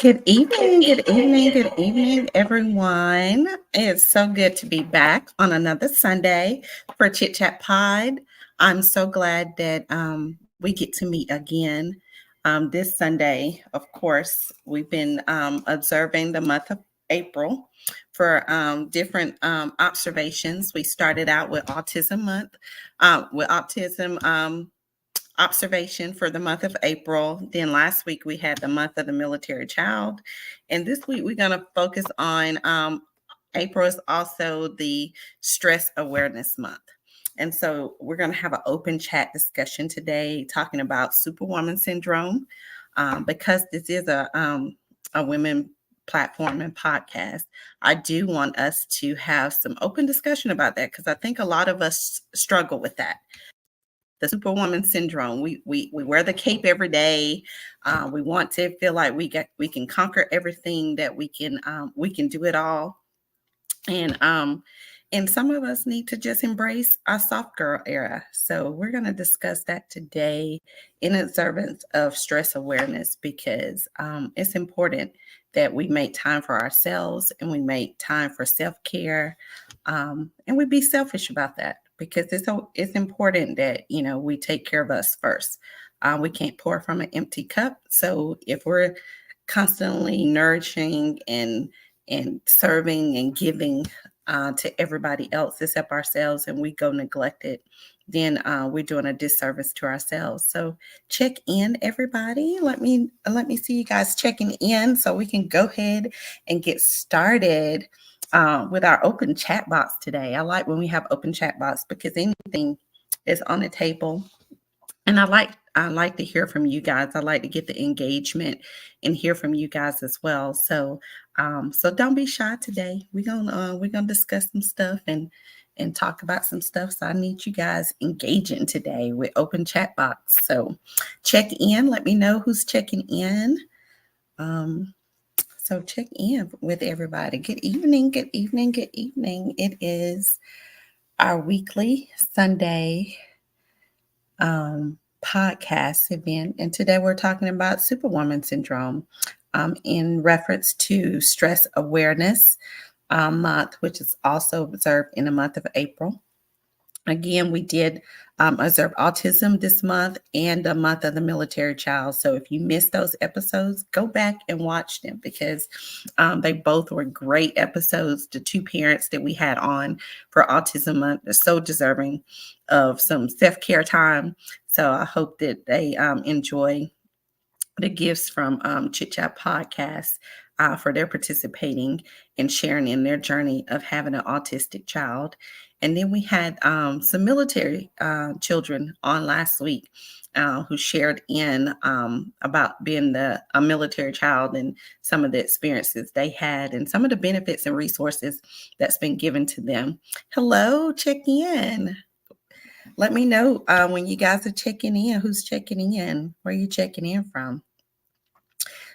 Good evening, everyone. It's so good to be back on another Sunday for Chit Chat Pod. I'm so glad that we get to meet again this Sunday. Of course, we've been observing the month of April for different observations. We started out with Autism Month, with autism. Observation for the month of April. Then last week we had the month of the military child. And this week we're going to focus on April is also the stress awareness month. And so we're going to have an open chat discussion today talking about Superwoman syndrome because this is a women platform and podcast. I do want us to have some open discussion about that because I think a lot of us struggle with that. The Superwoman syndrome. We wear the cape every day. We want to feel like we can conquer everything, that we can do it all, and some of us need to just embrace our soft girl era. So we're going to discuss that today in observance of stress awareness because it's important that we make time for ourselves and we make time for self-care, and we be selfish about that because it's important that we take care of us first. We can't pour from an empty cup. So if we're constantly nourishing and serving and giving to everybody else except ourselves, and we go neglect it, then we're doing a disservice to ourselves. So check in, everybody. Let me see you guys checking in so we can go ahead and get started with our open chat box today. I like when we have open chat box because anything is on the table. And I like to hear from you guys. I like to get the engagement and hear from you guys as well. So don't be shy today. We're gonna discuss some stuff and talk about some stuff. So I need you guys engaging today with open chat box. So check in. Let me know who's checking in. So check in with everybody. Good evening. Good evening. Good evening. It is our weekly Sunday podcast event, and today we're talking about Superwoman syndrome in reference to stress awareness month, which is also observed in the month of April. Again, we did observe autism this month and the month of the military child. So if you missed those episodes, go back and watch them because they both were great episodes. The two parents that we had on for Autism Month are so deserving of some self-care time. So I hope that they enjoy the gifts from Chit Chat Podcast for their participating and sharing in their journey of having an autistic child. And then we had some military children on last week who shared in about being a military child and some of the experiences they had and some of the benefits and resources that's been given to them. Hello, check in. Let me know when you guys are checking in. Who's checking in? Where are you checking in from?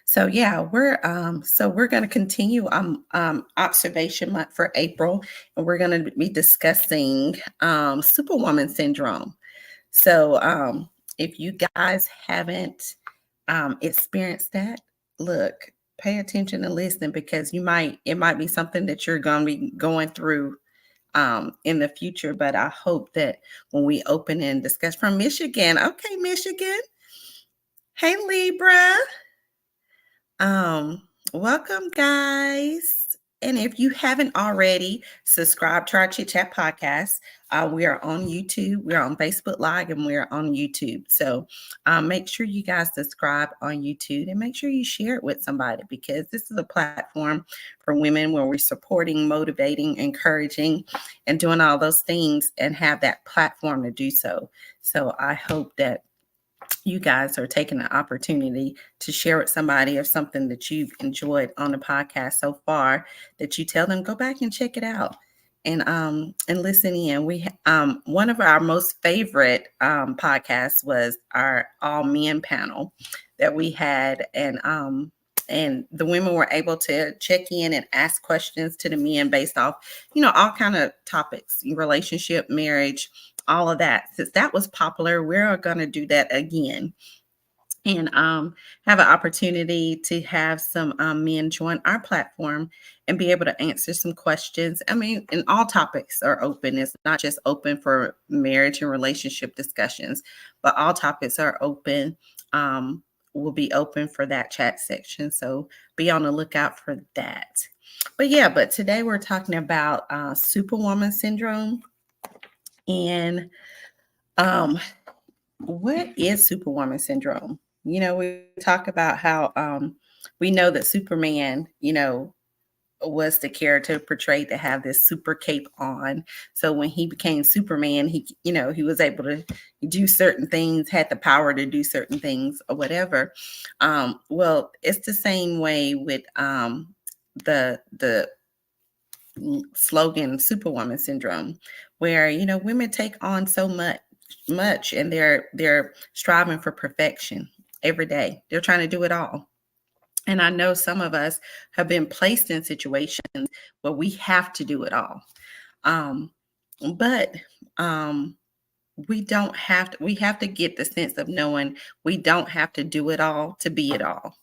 So yeah, we're going to continue observation month for April, and we're going to be discussing Superwoman syndrome. So if you guys haven't experienced that, look, pay attention and listen because it might be something that you're going to be going through in the future. But I hope that when we open and discuss from Michigan, okay, Michigan, hey Libra. Welcome, guys. And if you haven't already, subscribe to our Chit Chat podcast. We are on YouTube, we're on Facebook Live, and we're on YouTube. So make sure you guys subscribe on YouTube and make sure you share it with somebody because this is a platform for women where we're supporting, motivating, encouraging, and doing all those things and have that platform to do so. So I hope that you guys are taking the opportunity to share with somebody of something that you've enjoyed on the podcast so far, that you tell them, go back and check it out and listen in. We one of our most favorite podcasts was our all men panel that we had, and the women were able to check in and ask questions to the men based off, all kind of topics, relationship, marriage, all of that. Since that was popular, we're going to do that again. and have an opportunity to have some men join our platform and be able to answer some questions. I mean, and all topics are open. It's not just open for marriage and relationship discussions, but all topics are open. Will be open for that chat section. So be on the lookout for that. But yeah, but today we're talking about Superwoman syndrome. And um, what is Superwoman syndrome? We talk about how we know that Superman, was the character portrayed to have this super cape on. So when he became Superman, he was able to do certain things, had the power to do certain things or whatever. Well, it's the same way with the slogan Superwoman syndrome, where women take on so much, and they're striving for perfection every day. They're trying to do it all. And I know some of us have been placed in situations where we have to do it all. Um, but we don't have to, we have to get the sense of knowing we don't have to do it all to be it all.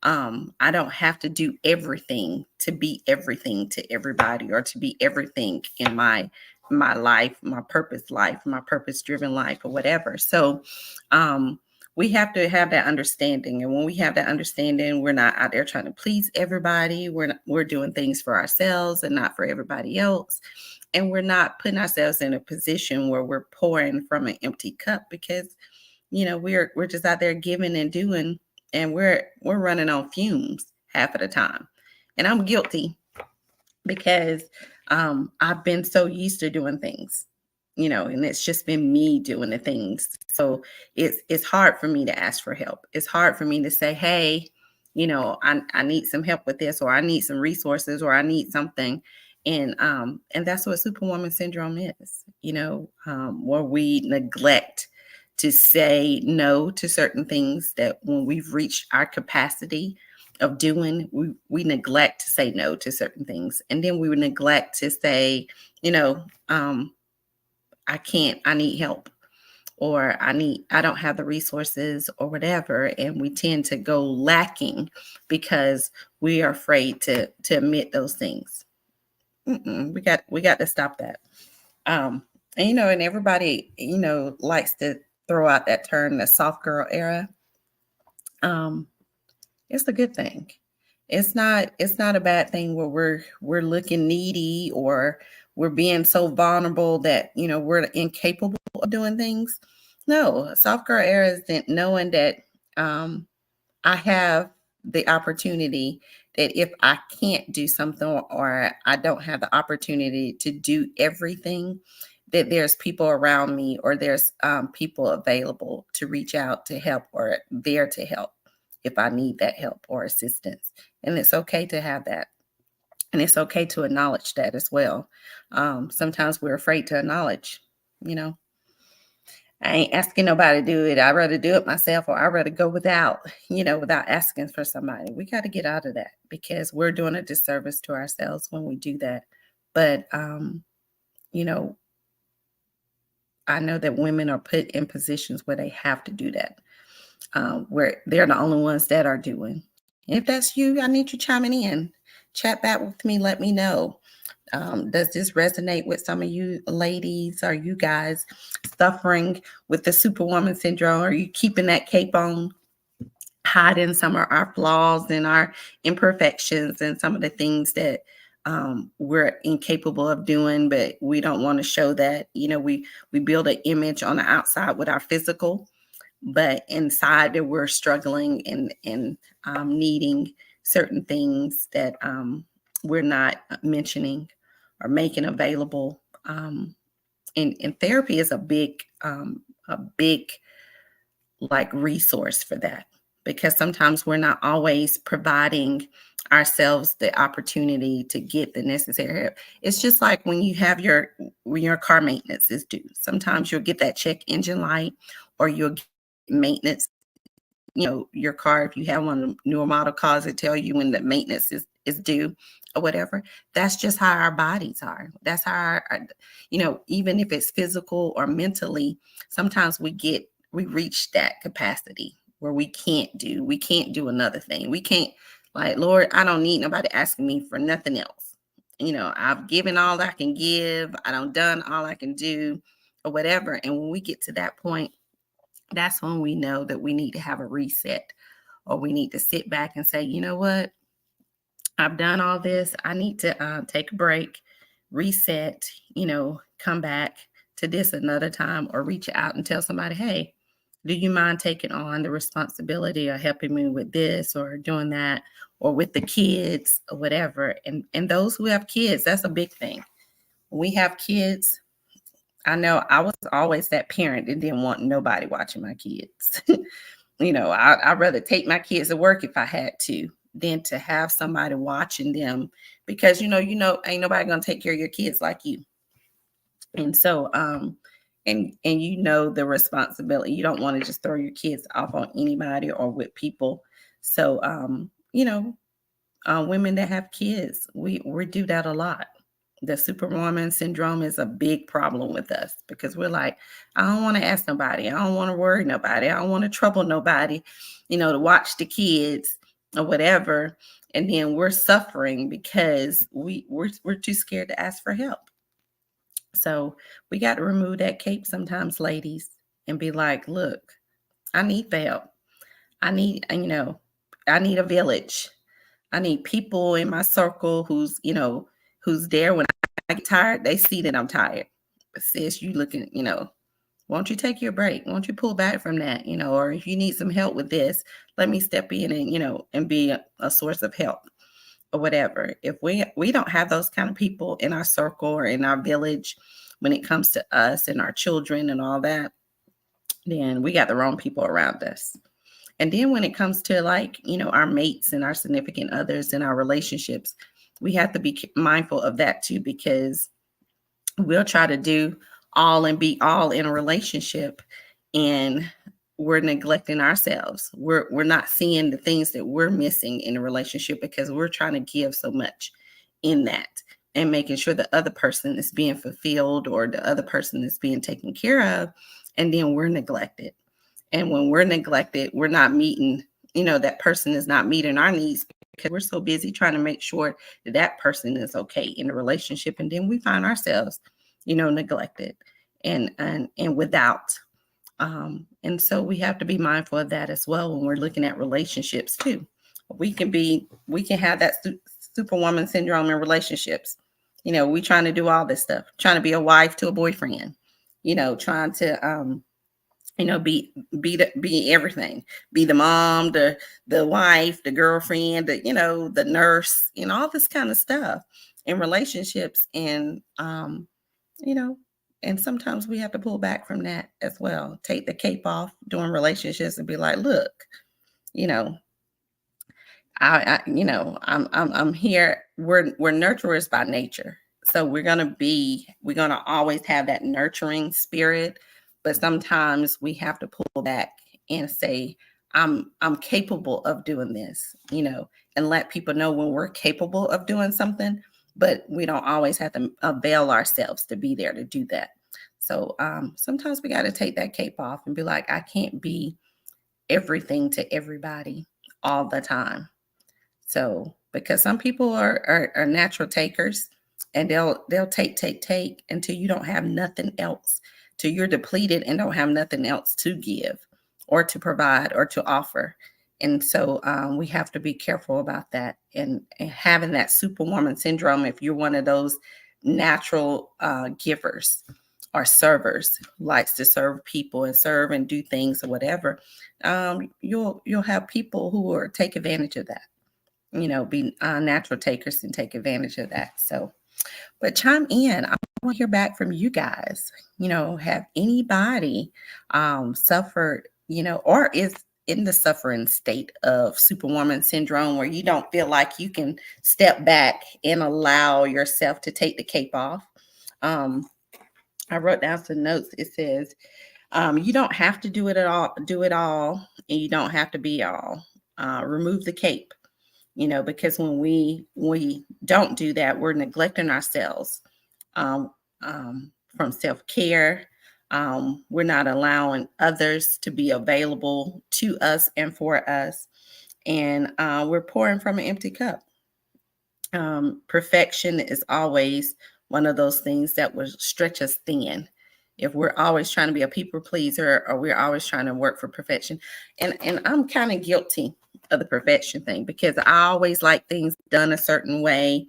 I don't have to do everything to be everything to everybody, or to be everything in my life, my purpose driven life, or whatever. So we have to have that understanding. And when we have that understanding, we're not out there trying to please everybody. We're doing things for ourselves and not for everybody else. And we're not putting ourselves in a position where we're pouring from an empty cup, because we're just out there giving and doing, and we're running on fumes half of the time. And I'm guilty, because I've been so used to doing things, and it's just been me doing the things. So it's hard for me to ask for help. It's hard for me to say, hey, I need some help with this, or I need some resources, or I need something. And that's what Superwoman syndrome is, where we neglect to say no to certain things, that when we've reached our capacity of doing, we neglect to say no to certain things. And then we would neglect to say, I can't, I need help, or I don't have the resources, or whatever. And we tend to go lacking because we are afraid to admit those things. We got to stop that. And everybody, likes to throw out that term, the soft girl era. Um, it's a good thing. It's not a bad thing where we're looking needy, or we're being so vulnerable that we're incapable of doing things. No, soft girl era is knowing that I have the opportunity, that if I can't do something, or I don't have the opportunity to do everything, that there's people around me, or there's people available to reach out to help, or there to help if I need that help or assistance. And it's okay to have that. And it's okay to acknowledge that as well. Sometimes we're afraid to acknowledge, you know, I ain't asking nobody to do it. I'd rather do it myself, or I'd rather go without asking for somebody. We got to get out of that, because we're doing a disservice to ourselves when we do that. But, you know, I know that women are put in positions where they have to do that, where they're the only ones that are doing. If that's you, I need you chiming in. Chat back with me. Let me know. Does this resonate with some of you ladies? Are you guys suffering with the Superwoman syndrome? Are you keeping that cape on, hiding some of our flaws and our imperfections, and some of the things that we're incapable of doing, but we don't want to show that? We build an image on the outside with our physical, but inside that we're struggling and needing certain things that we're not mentioning or making available. And therapy is a big like resource for that, because sometimes we're not always providing ourselves the opportunity to get the necessary help. It's just like when your car maintenance is due. Sometimes you'll get that check engine light, or you'll get maintenance, your car. If you have one of the newer model cars that tell you when the maintenance is due or whatever. That's just how our bodies are. That's how even if it's physical or mentally, sometimes we reach that capacity where we can't do another thing. We can't, like, Lord, I don't need nobody asking me for nothing else. I've given all I can give. I don't done all I can do or whatever. And when we get to that point, that's when we know that we need to have a reset, or we need to sit back and say, you know what? I've done all this. I need to take a break, reset, come back to this another time, or reach out and tell somebody, hey, do you mind taking on the responsibility of helping me with this or doing that, or with the kids or whatever? And those who have kids, that's a big thing. When we have kids, I know I was always that parent that didn't want nobody watching my kids. I'd rather take my kids to work if I had to than to have somebody watching them, because ain't nobody gonna take care of your kids like you. And so and the responsibility. You don't want to just throw your kids off on anybody or with people. So women that have kids, we do that a lot. The superwoman syndrome is a big problem with us, because we're like, I don't want to ask nobody. I don't want to worry nobody. I don't want to trouble nobody, to watch the kids or whatever. And then we're suffering because we're too scared to ask for help. So we got to remove that cape sometimes, ladies, and be like, look, I need the help. I need a village. I need people in my circle who's there when I get tired. They see that I'm tired. But sis, you looking, won't you take your break? Won't you pull back from that? Or if you need some help with this, let me step in and be a source of help or whatever. If we don't have those kind of people in our circle or in our village when it comes to us and our children and all that, then we got the wrong people around us. And then when it comes to our mates and our significant others and our relationships, we have to be mindful of that too, because we'll try to do all and be all in a relationship, and we're neglecting ourselves. We're not seeing the things that we're missing in a relationship because we're trying to give so much in that, and making sure the other person is being fulfilled or the other person is being taken care of. And then we're neglected. And when we're neglected, we're not meeting, that person is not meeting our needs because we're so busy trying to make sure that person is okay in the relationship. And then we find ourselves, neglected and without. And so we have to be mindful of that as well when we're looking at relationships too. We can have that superwoman syndrome in relationships. We trying to do all this stuff, trying to be a wife to a boyfriend, trying to be everything, be the mom, the wife, the girlfriend, the nurse, all this kind of stuff in relationships. And and sometimes we have to pull back from that as well, take the cape off during relationships and be like, look, you know I'm here. We're nurturers by nature. So we're gonna always have that nurturing spirit, but sometimes we have to pull back and say, I'm capable of doing this, and let people know when we're capable of doing something, but we don't always have to avail ourselves to be there to do that. So sometimes we got to take that cape off and be like, I can't be everything to everybody all the time. So, because some people are natural takers, and they'll take until you don't have nothing else, till you're depleted and don't have nothing else to give or to provide or to offer. And so we have to be careful about that, and having that superwoman syndrome. If you're one of those natural givers or servers, who likes to serve people and serve and do things or whatever, you'll have people who will take advantage of that, be natural takers and take advantage of that. So, but chime in. I want to hear back from you guys. Have anybody suffered, or is in the suffering state of superwoman syndrome, where you don't feel like you can step back and allow yourself to take the cape off? I wrote down some notes. It says, you don't have to do it all, and you don't have to be all. Remove the cape. Because when we don't do that, we're neglecting ourselves, from self-care, We're not allowing others to be available to us and for us. And we're pouring from an empty cup. Perfection is always one of those things that will stretch us thin. If we're always trying to be a people pleaser or we're always trying to work for perfection. And I'm kind of guilty of the perfection thing because I always like things done a certain way.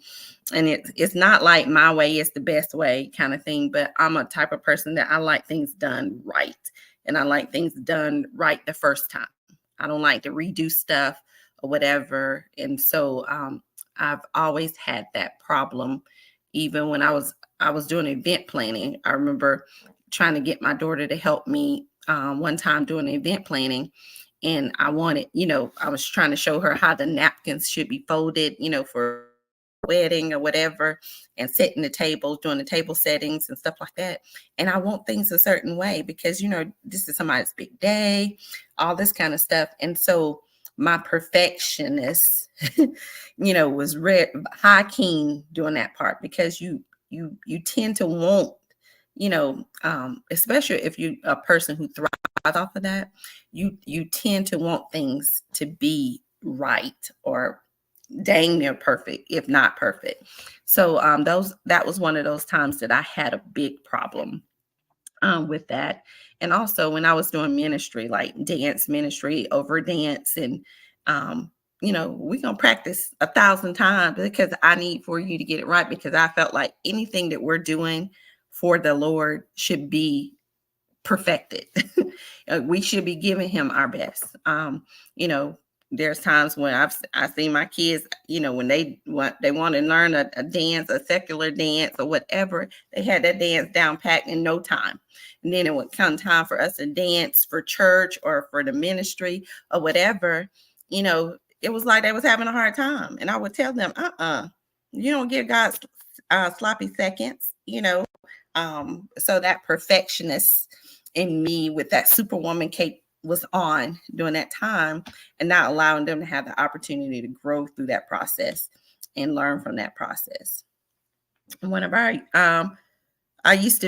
And it's not like my way is the best way kind of thing, but I'm a type of person that I like things done right. And I like things done right the first time. I don't like to redo stuff or whatever. And so I've always had that problem. Even when I was doing event planning, I remember trying to get my daughter to help me one time doing event planning. And I wanted, I was trying to show her how the napkins should be folded, for wedding or whatever, and setting the tables, doing the table settings and stuff like that. And I want things a certain way because, this is somebody's big day, all this kind of stuff. And so my perfectionist, was high keen doing that part because you tend to want, especially if you a person who thrives off of that, you tend to want things to be right or dang near perfect, if not perfect. So that was one of those times that I had a big problem with that. And also when I was doing ministry, like dance ministry over dance, and we're gonna practice 1,000 times because I need for you to get it right, because I felt like anything that we're doing for the Lord should be perfected. We should be giving him our best. You know, there's times when I see my kids, when they want to learn a dance, a secular dance or whatever, they had that dance down packed in no time. And then it would come time for us to dance for church or for the ministry or whatever, it was like they was having a hard time. And I would tell them, you don't give God sloppy seconds, so that perfectionist in me with that superwoman cape was on during that time, and not allowing them to have the opportunity to grow through that process and learn from that process. And one of our I used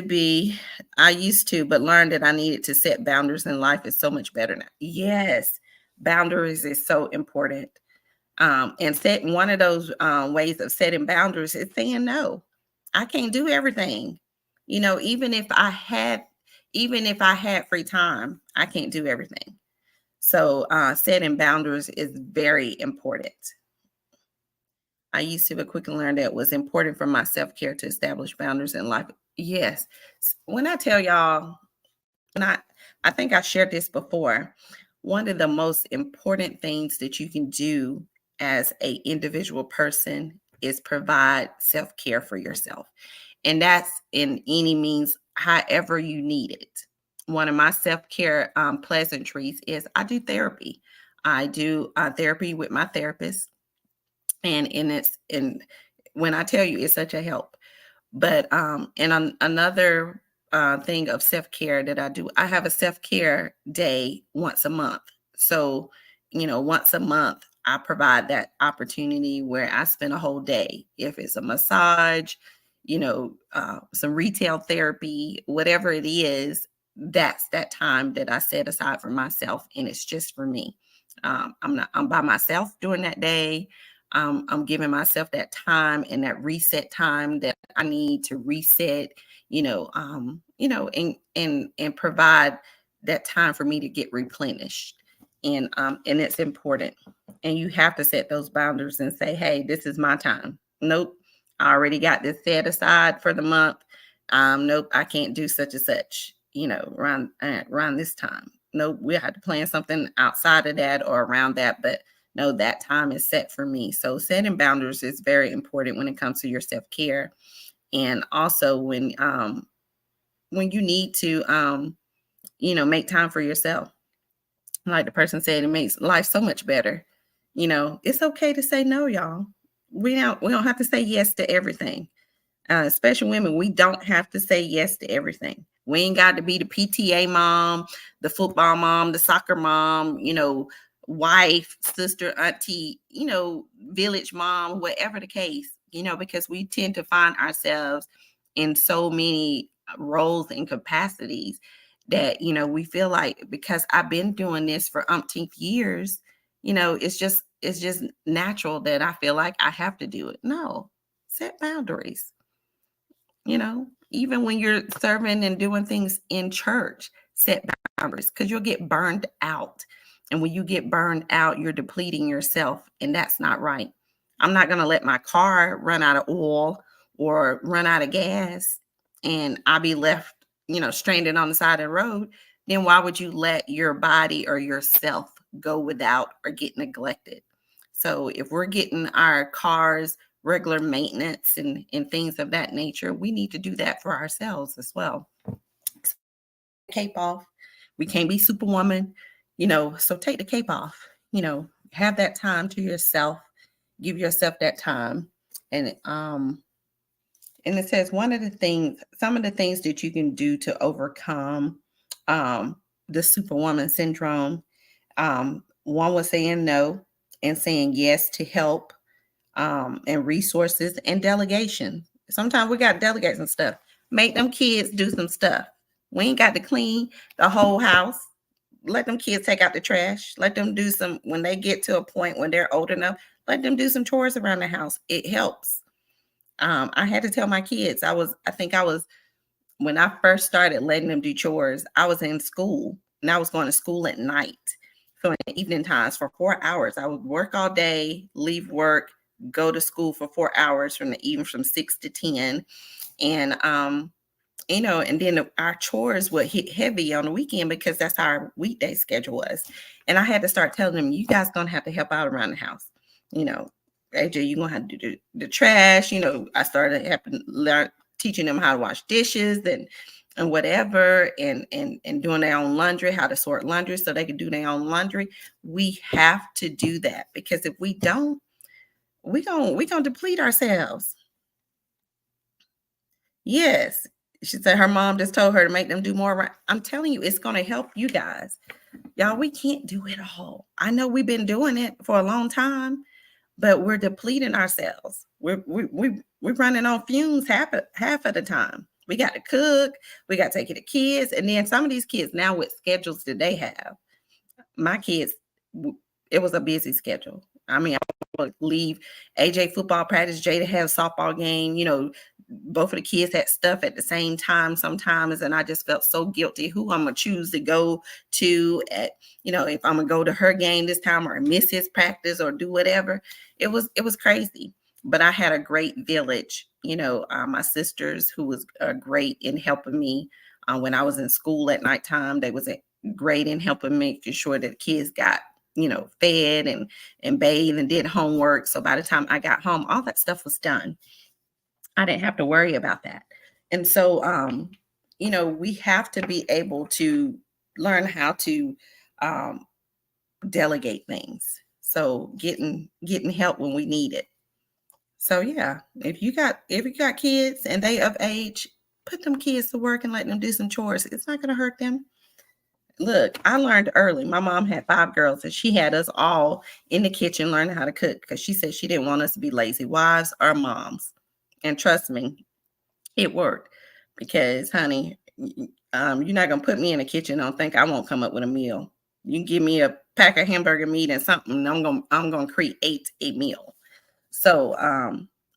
to, but learned that I needed to set boundaries in life is so much better now. Yes, boundaries is so important. And setting one of those ways of setting boundaries is saying no. I can't do everything. Even if I had free time, I can't do everything. So setting boundaries is very important. I used to have quickly learned that it was important for my self-care to establish boundaries in life. Yes. When I tell y'all, when I think I shared this before, one of the most important things that you can do as a individual person is provide self-care for yourself. And that's in any means, however you need it. One of my self-care pleasantries is I do therapy. I do therapy with my therapist, and when I tell you, it's such a help. But another thing of self-care that I do, I have a self-care day once a month. So, once a month, I provide that opportunity where I spend a whole day. If it's a massage, some retail therapy, whatever it is, that's that time that I set aside for myself, and it's just for me. I'm by myself during that day. I'm giving myself that time and that reset time that I need to reset, and provide that time for me to get replenished. And it's important. And you have to set those boundaries and say, hey, this is my time. Nope. I already got this set aside for the month. Nope, I can't do such and such, around this time. Nope, we have to plan something outside of that or around that, but no, that time is set for me. So setting boundaries is very important when it comes to your self-care. And also when you need to make time for yourself. Like the person said, it makes life so much better. It's okay to say no, y'all. We don't have to say yes to everything. Especially women, we don't have to say yes to everything. We ain't got to be the PTA mom, the football mom, the soccer mom, wife, sister, auntie, village mom, whatever the case, because we tend to find ourselves in so many roles and capacities that, we feel like because I've been doing this for umpteenth years, it's just natural that I feel like I have to do it. No, set boundaries. Even when you're serving and doing things in church, set boundaries because you'll get burned out. And when you get burned out, you're depleting yourself, and that's not right. I'm not going to let my car run out of oil or run out of gas and I'll be left, stranded on the side of the road. Then why would you let your body or yourself go without or get neglected? So if we're getting our cars regular maintenance and things of that nature, we need to do that for ourselves as well. Cape off. We can't be superwoman, so take the cape off, have that time to yourself, give yourself that time. And it says some of the things that you can do to overcome the superwoman syndrome. One was saying no and saying yes to help and resources and delegation. Sometimes we got to delegate some stuff. Make them kids do some stuff. We ain't got to clean the whole house. Let them kids take out the trash. Let them do some, when they get to a point when they're old enough, let them do some chores around the house. It helps. I had to tell my kids, when I first started letting them do chores, I was in school and I was going to school at night. So in the evening times for 4 hours, I would work all day, leave work, go to school for 4 hours from the evening from 6 to 10. And, and then our chores would hit heavy on the weekend because that's how our weekday schedule was. And I had to start telling them, you guys going to have to help out around the house. AJ, you're going to have to do the trash. I started teaching them how to wash dishes and whatever, and doing their own laundry, how to sort laundry so they can do their own laundry. We have to do that because if we don't, we're gonna deplete ourselves. Yes. She said her mom just told her to make them do more. I'm telling you, it's going to help you guys. Y'all, we can't do it all. I know we've been doing it for a long time, but we're depleting ourselves. We're running on fumes half of the time. We got to cook. We got to take care of the kids. And then some of these kids now with schedules that they have. My kids, it was a busy schedule. I mean, I would leave AJ football practice, Jada had a softball game, both of the kids had stuff at the same time sometimes. And I just felt so guilty who I'm going to choose to go to at, if I'm going to go to her game this time or miss his practice or do whatever. It was crazy, but I had a great village, my sisters who was great in helping me when I was in school at nighttime. They was great in helping making sure that the kids got, fed and bathed and did homework. So by the time I got home, all that stuff was done. I didn't have to worry about that. And so, we have to be able to learn how to delegate things. So getting help when we need it. So yeah, if you got kids and they of age, put them kids to work and let them do some chores. It's not going to hurt them. Look, I learned early. My mom had 5 girls and she had us all in the kitchen learning how to cook because she said she didn't want us to be lazy wives or moms. And trust me, it worked because, honey, you're not going to put me in the kitchen and think I won't come up with a meal. You can give me a pack of hamburger meat and something, and I'm going to create a meal. So,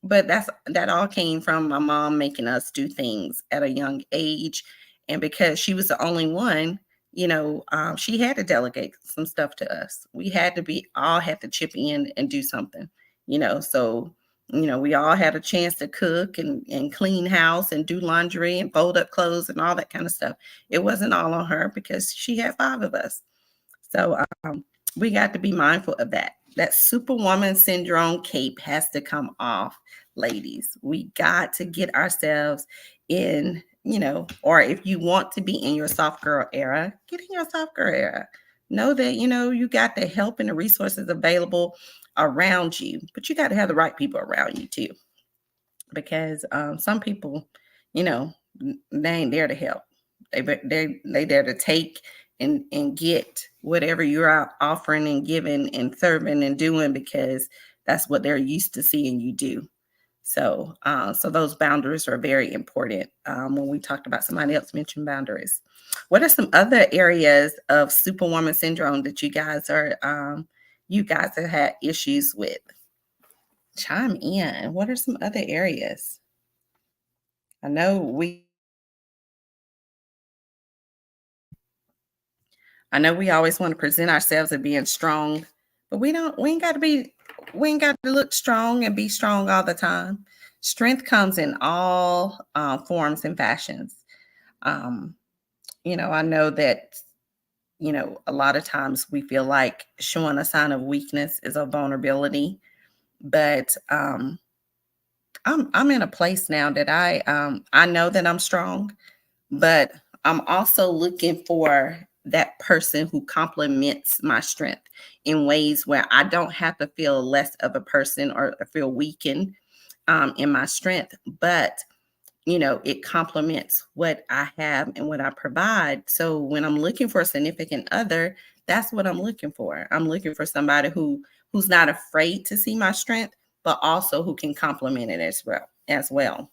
but that all came from my mom making us do things at a young age. And because she was the only one, she had to delegate some stuff to us. We all had to chip in and do something, so we all had a chance to cook and clean house and do laundry and fold up clothes and all that kind of stuff. It wasn't all on her because she had 5 of us. So we got to be mindful of that. That superwoman syndrome cape has to come off, ladies. We got to get ourselves in, or if you want to be in your soft girl era, get in your soft girl era. Know that, you got the help and the resources available around you, but you got to have the right people around you too, because some people, they ain't there to help. They there to take and get whatever you're out offering and giving and serving and doing because that's what they're used to seeing you do. So those boundaries are very important. When we talked about, somebody else mentioned boundaries. What are some other areas of Superwoman syndrome that you guys have had issues with? Chime in. What are some other areas? I know we I know we always want to present ourselves as being strong, but we ain't got to look strong and be strong all the time. Strength comes in all forms and fashions. Um, I know that, a lot of times we feel like showing a sign of weakness is a vulnerability, but I'm in a place now that I know that I'm strong, but I'm also looking for that person who complements my strength in ways where I don't have to feel less of a person or feel weakened in my strength, but it complements what I have and what I provide. So when I'm looking for a significant other, that's what I'm looking for. I'm looking for somebody who's not afraid to see my strength, but also who can complement it as well.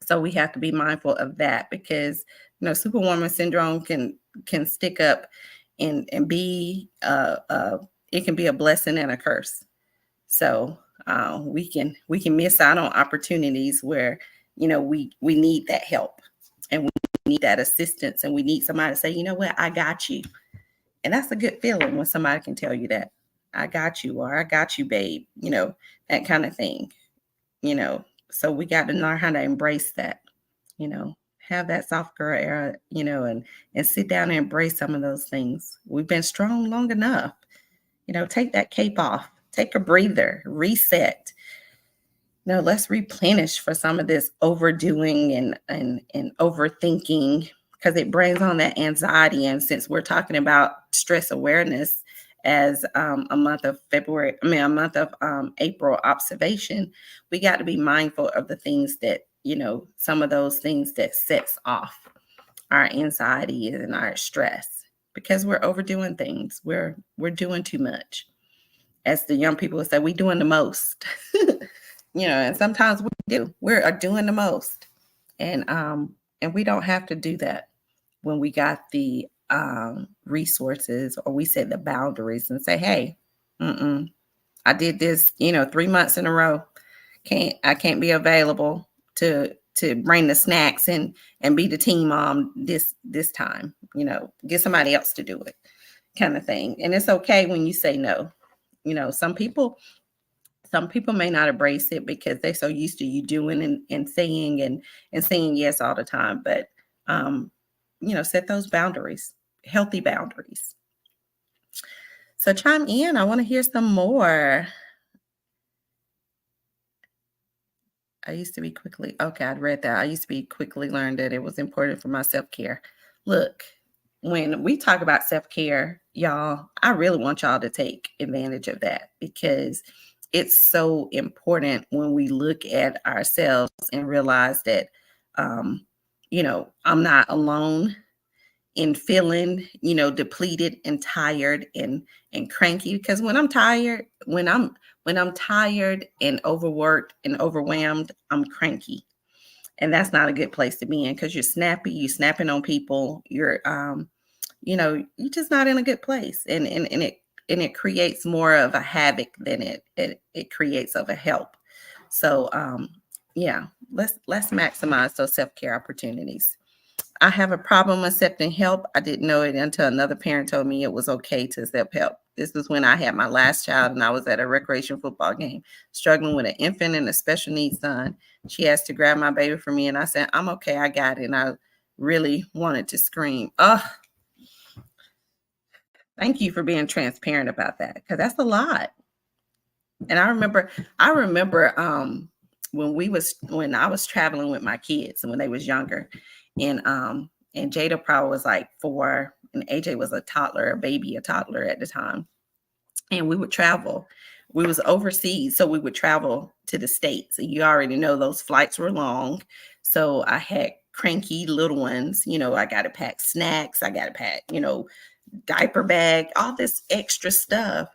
So we have to be mindful of that because Superwoman syndrome can stick up and be it can be a blessing and a curse. So we can miss out on opportunities where we need that help and we need that assistance and we need somebody to say, you know what, I got you. And that's a good feeling when somebody can tell you that I got you or I got you, babe. That kind of thing. you know. So we got to learn how to embrace that, have that soft girl era, and sit down and embrace some of those things. We've been strong long enough. Take that cape off, take a breather, reset. No, let's replenish for some of this overdoing and overthinking because it brings on that anxiety. And since we're talking about stress awareness as a month of a month of April observation, we got to be mindful of the things that some of those things that sets off our anxiety and our stress because we're overdoing things. We're doing too much. As the young people would say, we doing the most. And sometimes we do. We're doing the most, and we don't have to do that when we got the resources or we set the boundaries and say, hey, I did this, 3 months in a row. I can't be available to bring the snacks and be the team mom this time. Get somebody else to do it, kind of thing. And it's okay when you say no. Some people may not embrace it because they're so used to you doing and saying and saying yes all the time. But set those boundaries, healthy boundaries. So chime in. I want to hear some more. I'd read that. I used to be quickly learned that it was important for my self-care. Look, when we talk about self-care, y'all, I really want y'all to take advantage of that because it's so important when we look at ourselves and realize that, I'm not alone in feeling, depleted and tired and cranky. Because when I'm tired and overworked and overwhelmed, I'm cranky. And that's not a good place to be in because you're snappy, you're snapping on people, you're just not in a good place. And it creates more of a havoc than it creates of a help. So yeah, let's maximize those self-care opportunities. I have a problem accepting help. I didn't know it until another parent told me it was okay to accept help. This was when I had my last child and I was at a recreation football game, struggling with an infant and a special needs son. She asked to grab my baby for me, and I said, I'm okay, I got it. And I really wanted to scream. Oh, thank you for being transparent about that because that's a lot. And I remember when I was traveling with my kids and when they was younger, and Jada probably was like 4, and AJ was a toddler at the time. And we would travel. We was overseas, so we would travel to the States. And you already know those flights were long. So I had cranky little ones. I got to pack snacks. I got to pack, diaper bag, all this extra stuff.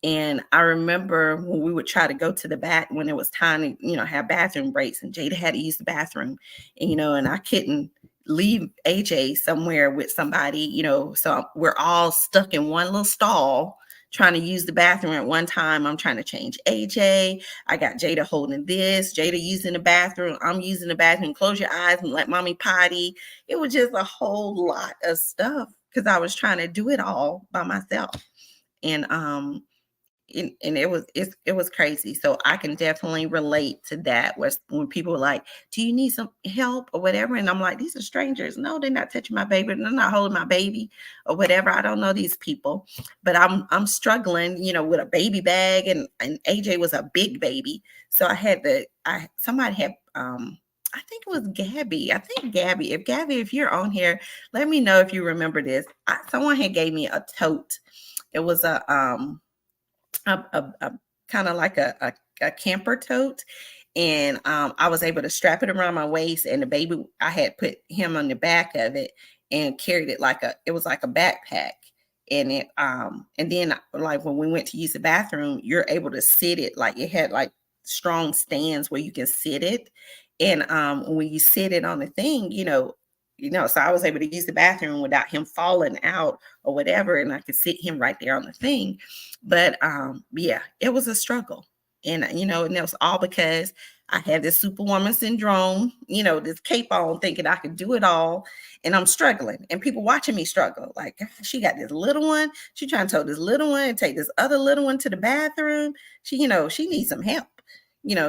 And I remember when we would try to go to the back when it was time to, have bathroom breaks, and Jada had to use the bathroom, and I couldn't leave AJ somewhere with somebody, so we're all stuck in one little stall trying to use the bathroom at one time. I'm trying to change AJ. I got Jada holding this, Jada using the bathroom. I'm using the bathroom. Close your eyes and let mommy potty. It was just a whole lot of stuff because I was trying to do it all by myself. And it was crazy. So I can definitely relate to that. When people are like, "Do you need some help or whatever?" And I'm like, "These are strangers. No, they're not touching my baby. They're not holding my baby or whatever. I don't know these people." But I'm struggling, with a baby bag, and AJ was a big baby, so I had to. Somebody had. I think it was Gabby. I think Gabby. If you're on here, let me know if you remember this. Someone had gave me a tote. It was a kind of like a camper tote, and I was able to strap it around my waist, and the baby, I had put him on the back of it and carried it it was like a backpack. And then, like, when we went to use the bathroom, you're able to sit it, like it had like strong stands where you can sit it. And when you sit it on the thing, so I was able to use the bathroom without him falling out or whatever, and I could sit him right there on the thing. But yeah, it was a struggle. And it was all because I had this superwoman syndrome, this cape on, thinking I could do it all, and I'm struggling. And people watching me struggle, like, "God, she got this little one. She trying to tote this little one and take this other little one to the bathroom. She needs some help,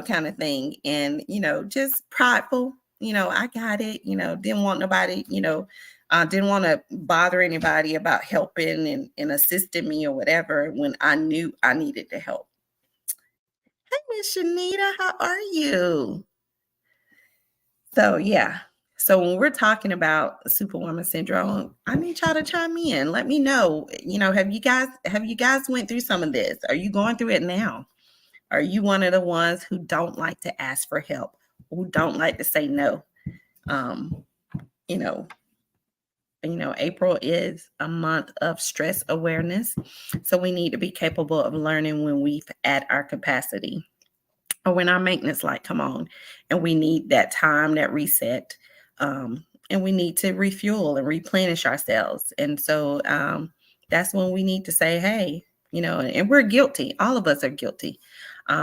kind of thing." And just prideful. I got it. Didn't want nobody. Didn't want to bother anybody about helping and assisting me or whatever when I knew I needed the help. Hey, Miss Shanita, how are you? So yeah. So when we're talking about Superwoman syndrome, I need y'all to chime in. Let me know. Have you guys went through some of this? Are you going through it now? Are you one of the ones who don't like to ask for help, who don't like to say no? Um, you know, April is a month of stress awareness. So we need to be capable of learning when we've at our capacity or when our maintenance light come on, and we need that time, that reset. And we need to refuel and replenish ourselves. And so that's when we need to say, hey, and we're guilty. All of us are guilty.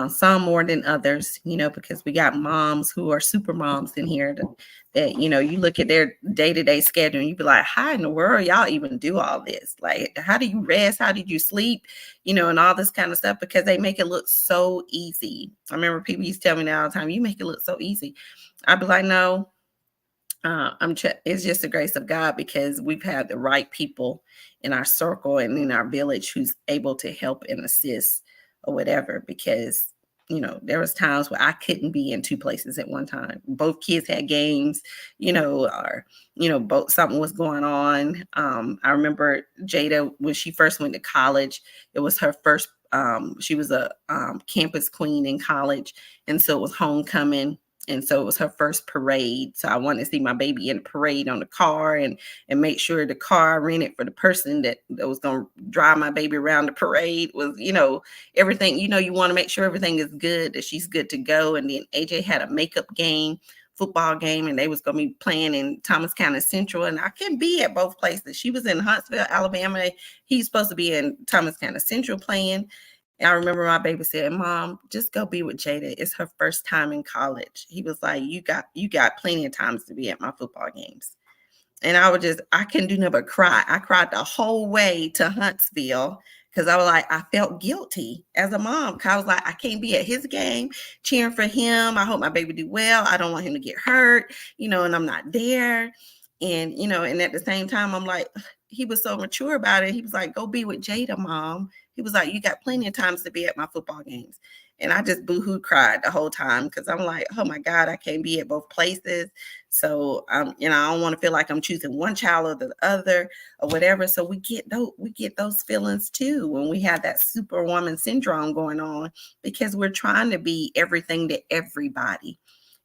Some more than others, because we got moms who are super moms in here that you look at their day-to-day schedule and you be like, how in the world y'all even do all this? Like, how do you rest? How did you sleep? And all this kind of stuff, because they make it look so easy. I remember people used to tell me that all the time, you make it look so easy. I'd be like, no, it's just the grace of God, because we've had the right people in our circle and in our village who's able to help and assist or whatever. Because there was times where I couldn't be in two places at one time. Both kids had games, or both something was going on. I remember Jada, when she first went to college, it was her first. She was a campus queen in college, and so it was homecoming. And so it was her first parade. So I wanted to see my baby in a parade on the car, and make sure the car I rented for the person that was going to drive my baby around the parade was, everything. You want to make sure everything is good, that she's good to go. And then AJ had a makeup game, football game, and they was going to be playing in Thomas County Central. And I couldn't be at both places. She was in Huntsville, Alabama. He's supposed to be in Thomas County Central playing. And I remember my baby said, Mom, just go be with Jada. It's her first time in college. He was like, you got plenty of times to be at my football games. And I couldn't do nothing but cry. I cried the whole way to Huntsville, because I was like, I felt guilty as a mom. Because I was like, I can't be at his game cheering for him. I hope my baby do well. I don't want him to get hurt, and I'm not there. And at the same time, I'm like, he was so mature about it. He was like, go be with Jada, Mom. He was like, you got plenty of times to be at my football games. And I just boohoo cried the whole time, because I'm like, oh my God, I can't be at both places. So, I don't want to feel like I'm choosing one child or the other or whatever. So we get those feelings too when we have that superwoman syndrome going on, because we're trying to be everything to everybody,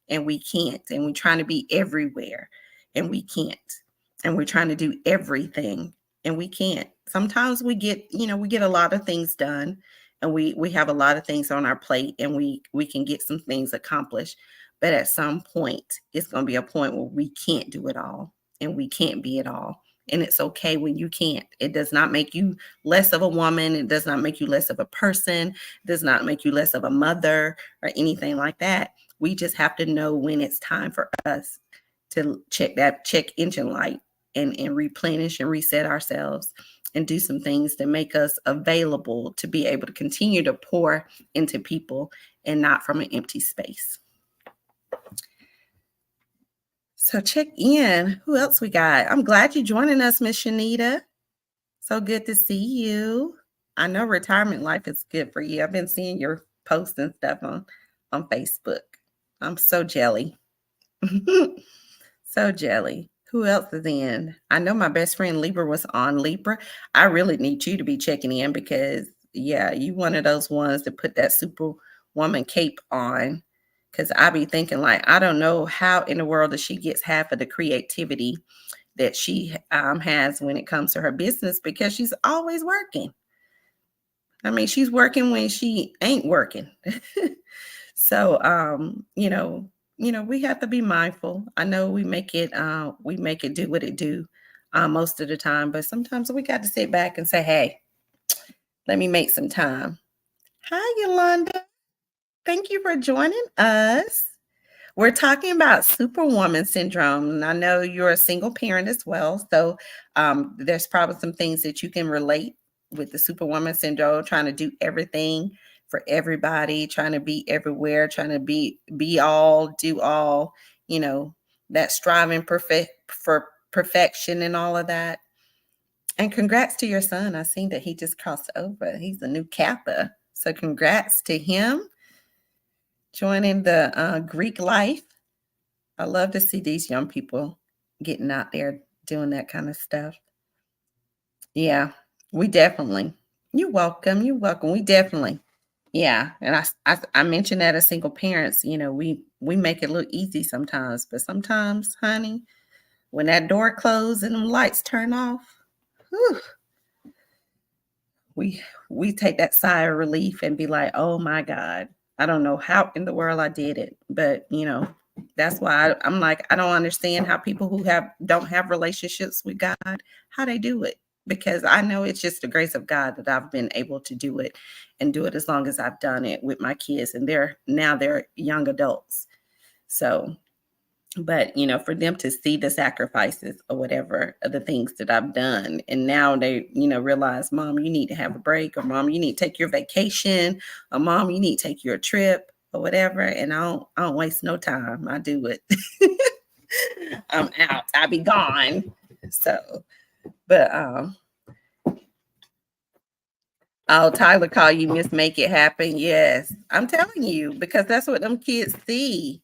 and we can't. And we're trying to be everywhere, and we can't. And we're trying to do everything, and we can't. Sometimes we get a lot of things done, and we have a lot of things on our plate, and we can get some things accomplished. But at some point, it's going to be a point where we can't do it all, and we can't be it all. And it's okay when you can't. It does not make you less of a woman. It does not make you less of a person. It does not make you less of a mother or anything like that. We just have to know when it's time for us to check that check engine light and replenish and reset ourselves and do some things to make us available to be able to continue to pour into people and not from an empty space. So check in. Who else we got? I'm glad you're joining us, Miss Shanita. So good to see you. I know retirement life is good for you. I've been seeing your posts and stuff on Facebook. I'm so jelly. So jelly. Who else is in? I know my best friend Libra was on. Libra, I really need you to be checking in because, yeah, you one of those ones that put that superwoman cape on. Because I be thinking, like, I don't know how in the world that she gets half of the creativity that she has when it comes to her business, because she's always working. I mean, she's working when she ain't working. So, we have to be mindful. I know we make it do what it do most of the time, but sometimes we got to sit back and say, hey, let me make some time. Hi, Yolanda. Thank you for joining us. We're talking about Superwoman syndrome. And I know you're a single parent as well. So there's probably some things that you can relate with the Superwoman syndrome, trying to do everything for everybody, trying to be everywhere, trying to be all, do all, that striving for perfection and all of that. And congrats to your son. I seen that he just crossed over. He's a new Kappa. So congrats to him joining the Greek life. I love to see these young people getting out there doing that kind of stuff. Yeah, we definitely. You're welcome. You're welcome. We definitely. Yeah, and I mentioned that as single parents, we make it look easy sometimes, but sometimes, honey, when that door closes and them lights turn off, whew, we take that sigh of relief and be like, oh my God, I don't know how in the world I did it, but that's why I'm like, I don't understand how people who don't have relationships with God, how they do it. Because I know it's just the grace of God that I've been able to do it and do it as long as I've done it with my kids. And they're young adults. So, but for them to see the sacrifices or whatever of the things that I've done, and now they realize, Mom, you need to have a break, or Mom, you need to take your vacation, or Mom, you need to take your trip or whatever. And I don't waste no time. I do it. I'm out. I'll be gone. So, but oh, Tyler call you Miss Make It Happen. Yes, I'm telling you, because that's what them kids see.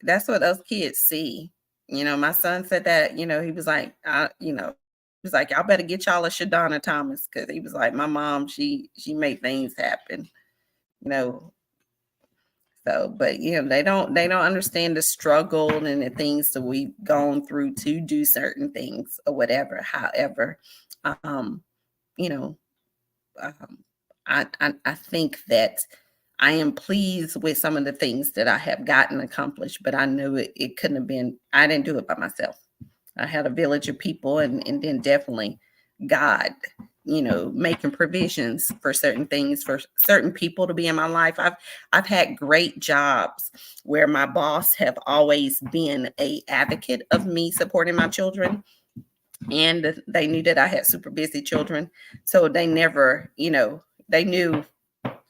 That's what those kids see. My son said that, he was like, he was like, y'all better get y'all a Shadonna Thomas, because he was like, my mom, she made things happen, So, but they don't understand the struggle and the things that we've gone through to do certain things or whatever. However, you know, I think that I am pleased with some of the things that I have gotten accomplished, but I knew it couldn't have been, I didn't do it by myself. I had a village of people, and then definitely God, making provisions for certain things, for certain people to be in my life. I've had great jobs where my boss have always been a advocate of me supporting my children. And they knew that I had super busy children. So they never, they knew,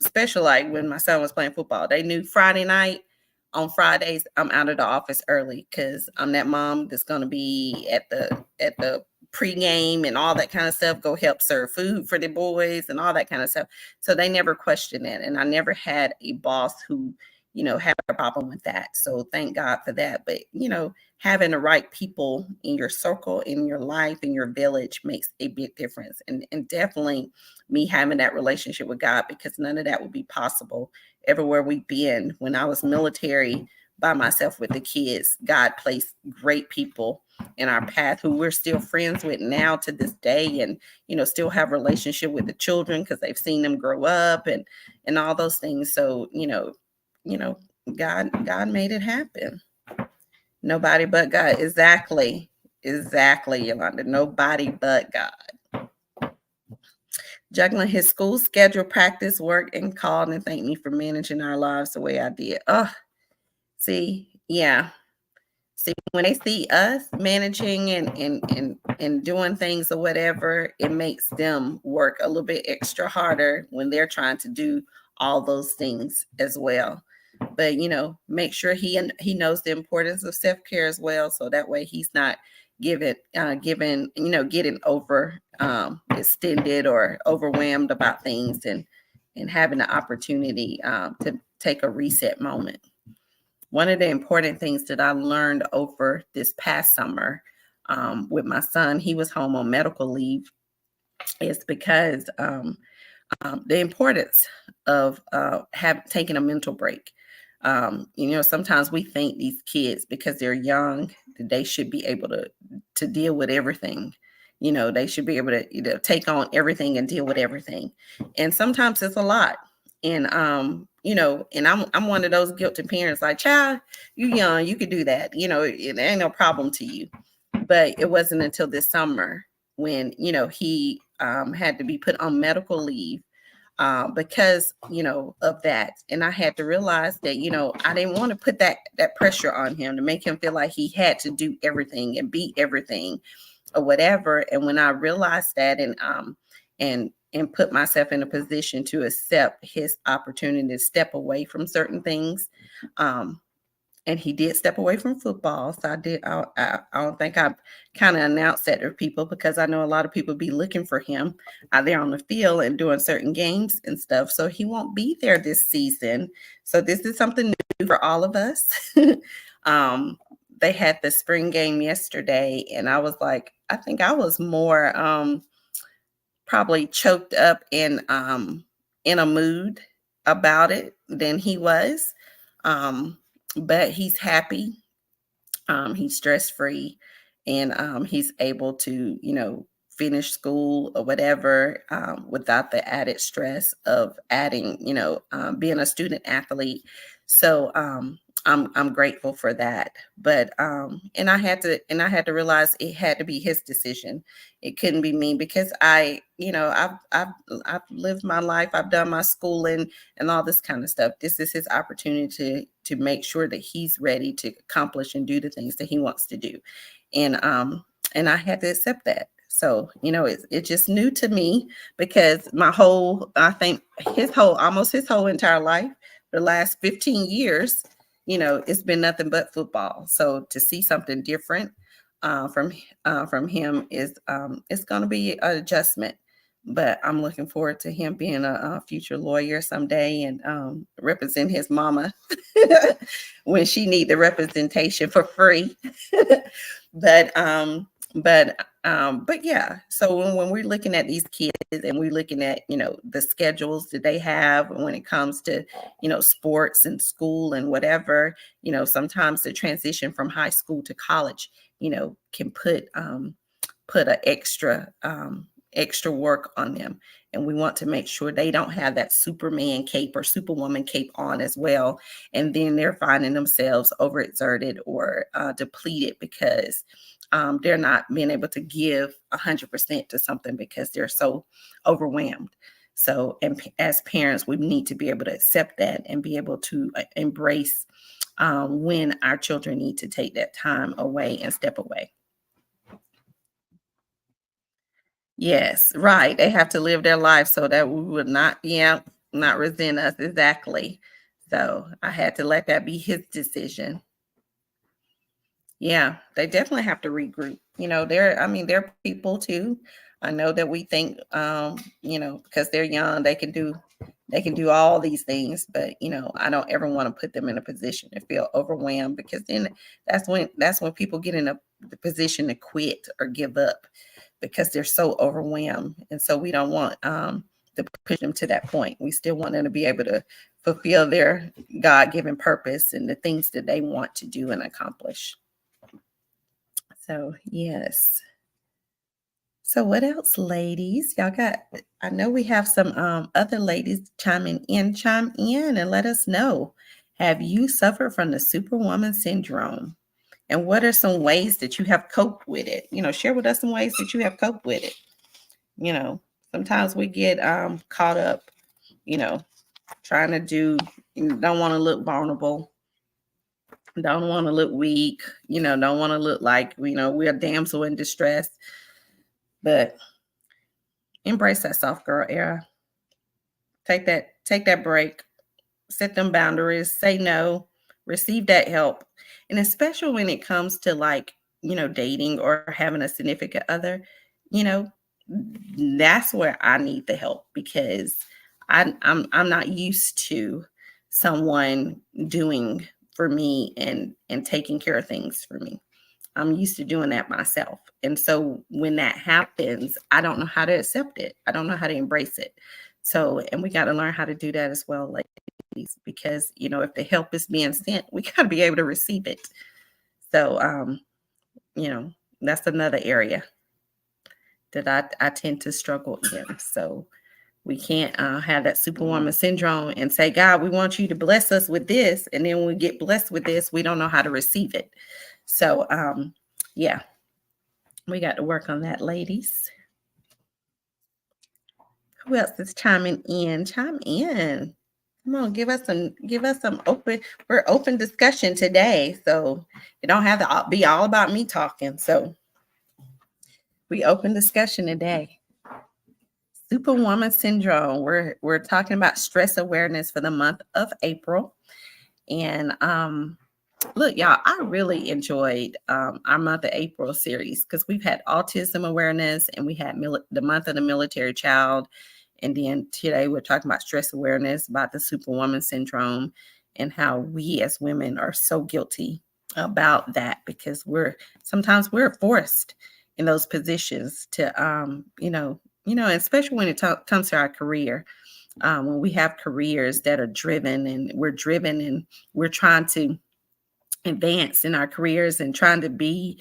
especially like when my son was playing football, they knew Friday night, on Fridays, I'm out of the office early because I'm that mom that's going to be at the pregame and all that kind of stuff, go help serve food for the boys and all that kind of stuff. So they never questioned it. And I never had a boss who, had a problem with that. So thank God for that. But, having the right people in your circle, in your life, in your village makes a big difference. And definitely me having that relationship with God, because none of that would be possible everywhere we've been. When I was military, by myself with the kids. God placed great people in our path who we're still friends with now to this day, and still have relationship with the children because they've seen them grow up and all those things. So you know God made it happen. Nobody but God. Exactly, Yolanda. Nobody but God. Juggling his school schedule, practice, work, and called and thanked me for managing our lives the way I did. Oh, see, yeah. See, when they see us managing and doing things or whatever, it makes them work a little bit extra harder when they're trying to do all those things as well. But make sure he knows the importance of self-care as well, so that way he's not getting over extended or overwhelmed about things, and having the opportunity to take a reset moment. One of the important things that I learned over this past summer with my son, he was home on medical leave, is because the importance of taking a mental break. Sometimes we think these kids, because they're young, they should be able to deal with everything. They should be able to take on everything and deal with everything. And sometimes it's a lot. And and I'm one of those guilty parents, like, child, you young, you could do that. It ain't no problem to you. But it wasn't until this summer when he had to be put on medical leave because of that. And I had to realize that I didn't want to put that pressure on him to make him feel like he had to do everything and be everything or whatever. And when I realized that, and put myself in a position to accept his opportunity to step away from certain things, and he did step away from football. So I don't think I kind of announced that to people, because I know a lot of people be looking for him out there on the field and doing certain games and stuff. So he won't be there this season. So this is something new for all of us. They had the spring game yesterday, and I was like, I think I was more probably choked up in a mood about it than he was. But he's happy. He's stress free, and he's able to, finish school or whatever without the added stress of being a student athlete. So I'm grateful for that. But and I had to realize it had to be his decision. It couldn't be me, because I've lived my life. I've done my schooling and all this kind of stuff. This is his opportunity to make sure that he's ready to accomplish and do the things that he wants to do. And I had to accept that. So, it's just new to me, because I think almost his whole entire life, the last 15 years, it's been nothing but football. So to see something different from him is it's going to be an adjustment. But I'm looking forward to him being a future lawyer someday, and represent his mama when she need the representation for free. but yeah. So when we're looking at these kids, and we're looking at the schedules that they have when it comes to sports and school and whatever, sometimes the transition from high school to college can put a extra work on them. And we want to make sure they don't have that Superman cape or Superwoman cape on as well. And then they're finding themselves overexerted or depleted, because they're not being able to give 100% to something because they're so overwhelmed. So, and as parents, we need to be able to accept that and be able to embrace when our children need to take that time away and step away. Yes, right. They have to live their life so that we would not, yeah, not resent us. Exactly. So I had to let that be his decision. Yeah, they definitely have to regroup. They're people too. I know that we think, because they're young, they can do all these things, but I don't ever want to put them in a position to feel overwhelmed, because then that's when people get in the position to quit or give up, because they're so overwhelmed. And so we don't want to push them to that point. We still want them to be able to fulfill their God-given purpose and the things that they want to do and accomplish. So, yes. So what else, ladies? Y'all got, I know we have some other ladies chiming in. Chime in and let us know. Have you suffered from the Superwoman syndrome? And what are some ways that you have coped with it? Share with us some ways that you have coped with it. Sometimes we get caught up, trying to don't want to look vulnerable, don't want to look weak, don't want to look like, we're a damsel in distress. But embrace that soft girl era. Take that break, set them boundaries, say no, receive that help. And especially when it comes to dating or having a significant other, that's where I need the help, because I'm not used to someone doing for me and taking care of things for me. I'm used to doing that myself. And so when that happens, I don't know how to accept it. I don't know how to embrace it. So, and we got to learn how to do that as well, ladies, because, if the help is being sent, we got to be able to receive it. So, that's another area that I tend to struggle in. So we can't have that Superwoman syndrome and say, God, we want you to bless us with this. And then when we get blessed with this, we don't know how to receive it. So, yeah, we got to work on that, ladies. Who else is chiming in? Chime in. Come on, give us some we're open discussion today. So it don't have to be all about me talking. So we open discussion today. Superwoman syndrome. We're talking about stress awareness for the month of April. And look, y'all, I really enjoyed our month of April series, because we've had autism awareness and we had the month of the military child. And then today we're talking about stress awareness, about the Superwoman syndrome, and how we as women are so guilty about that, because sometimes we're forced in those positions to, especially when it comes to our career. When we have careers that are driven and we're trying to advance in our careers and trying to be,